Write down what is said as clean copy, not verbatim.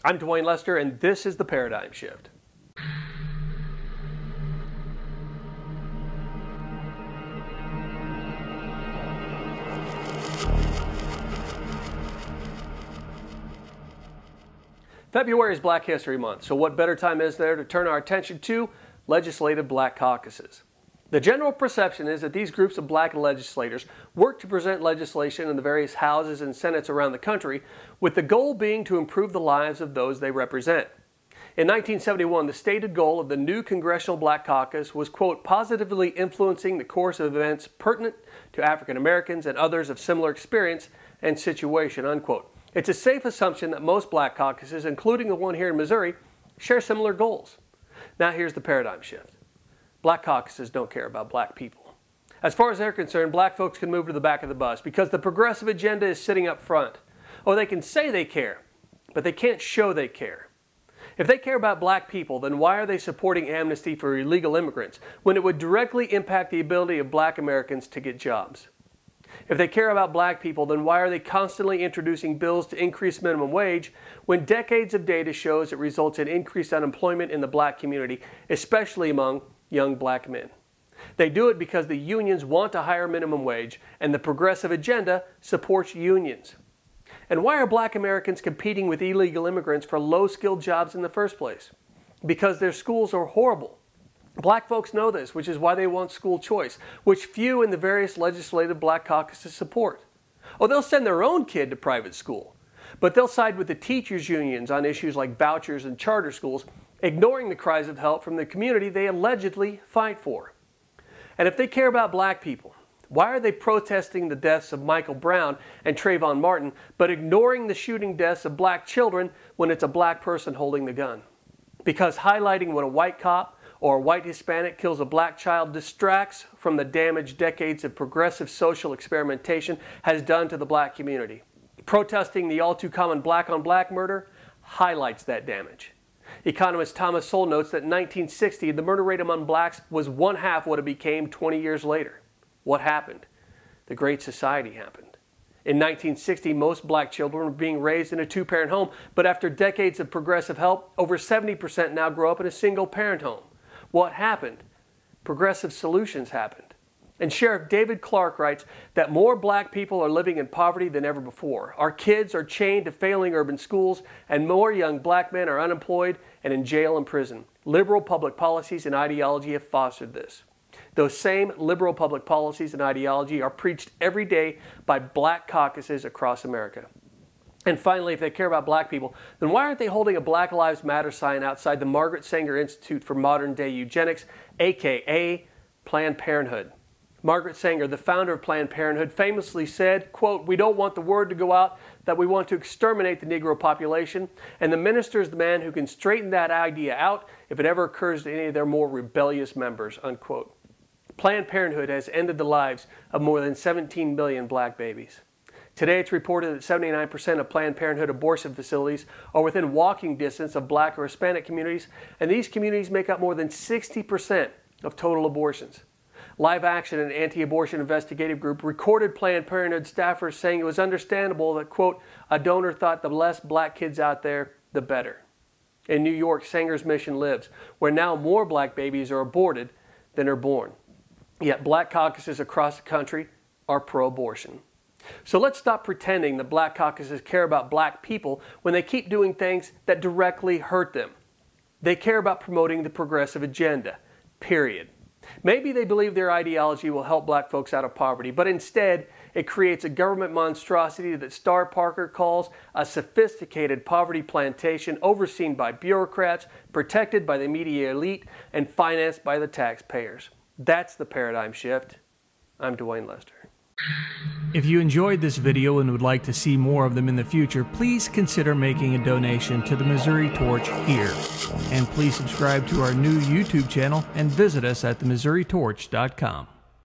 I'm Dwayne Lester, and this is The Paradigm Shift. February is Black History Month, so what better time is there to turn our attention to legislative Black caucuses? The general perception is that these groups of Black legislators work to present legislation in the various houses and senates around the country, with the goal being to improve the lives of those they represent. In 1971, the stated goal of the new Congressional Black Caucus was, quote, positively influencing the course of events pertinent to African Americans and others of similar experience and situation, unquote. It's a safe assumption that most Black caucuses, including the one here in Missouri, share similar goals. Now here's the paradigm shift. Black caucuses don't care about Black people. As far as they're concerned, Black folks can move to the back of the bus because the progressive agenda is sitting up front. Oh, they can say they care, but they can't show they care. If they care about Black people, then why are they supporting amnesty for illegal immigrants when it would directly impact the ability of Black Americans to get jobs? If they care about Black people, then why are they constantly introducing bills to increase minimum wage when decades of data shows it results in increased unemployment in the Black community, especially among young Black men? They do it because the unions want a higher minimum wage, and the progressive agenda supports unions. And why are Black Americans competing with illegal immigrants for low-skilled jobs in the first place? Because their schools are horrible. Black folks know this, which is why they want school choice, which few in the various legislative Black caucuses support. Oh, they'll send their own kid to private school, but they'll side with the teachers' unions on issues like vouchers and charter schools, ignoring the cries of help from the community they allegedly fight for. And if they care about Black people, why are they protesting the deaths of Michael Brown and Trayvon Martin, but ignoring the shooting deaths of Black children when it's a Black person holding the gun? Because highlighting when a white cop or a white Hispanic kills a Black child distracts from the damage decades of progressive social experimentation has done to the Black community. Protesting the all-too-common Black-on-Black murder highlights that damage. Economist Thomas Sowell notes that in 1960, the murder rate among Blacks was one-half what it became 20 years later. What happened? The Great Society happened. In 1960, most Black children were being raised in a two-parent home, but after decades of progressive help, over 70% now grow up in a single-parent home. What happened? Progressive solutions happened. And Sheriff David Clark writes that more Black people are living in poverty than ever before. Our kids are chained to failing urban schools, and more young Black men are unemployed and in jail and prison. Liberal public policies and ideology have fostered this. Those same liberal public policies and ideology are preached every day by Black caucuses across America. And finally, if they care about Black people, then why aren't they holding a Black Lives Matter sign outside the Margaret Sanger Institute for Modern Day Eugenics, aka Planned Parenthood? Margaret Sanger, the founder of Planned Parenthood, famously said, quote, "We don't want the word to go out that we want to exterminate the Negro population, and the minister is the man who can straighten that idea out if it ever occurs to any of their more rebellious members," unquote. Planned Parenthood has ended the lives of more than 17 million Black babies. Today, it's reported that 79% of Planned Parenthood abortion facilities are within walking distance of Black or Hispanic communities, and these communities make up more than 60% of total abortions. Live Action, an anti-abortion investigative group, recorded Planned Parenthood staffers saying it was understandable that, quote, a donor thought the less Black kids out there, the better. In New York, Sanger's mission lives, where now more Black babies are aborted than are born. Yet Black caucuses across the country are pro-abortion. So let's stop pretending that Black caucuses care about Black people when they keep doing things that directly hurt them. They care about promoting the progressive agenda, period. Maybe they believe their ideology will help Black folks out of poverty, but instead it creates a government monstrosity that Star Parker calls a sophisticated poverty plantation overseen by bureaucrats, protected by the media elite, and financed by the taxpayers. That's the paradigm shift. I'm Dwayne Lester. If you enjoyed this video and would like to see more of them in the future, please consider making a donation to the Missouri Torch here. And please subscribe to our new YouTube channel and visit us at themissouritorch.com.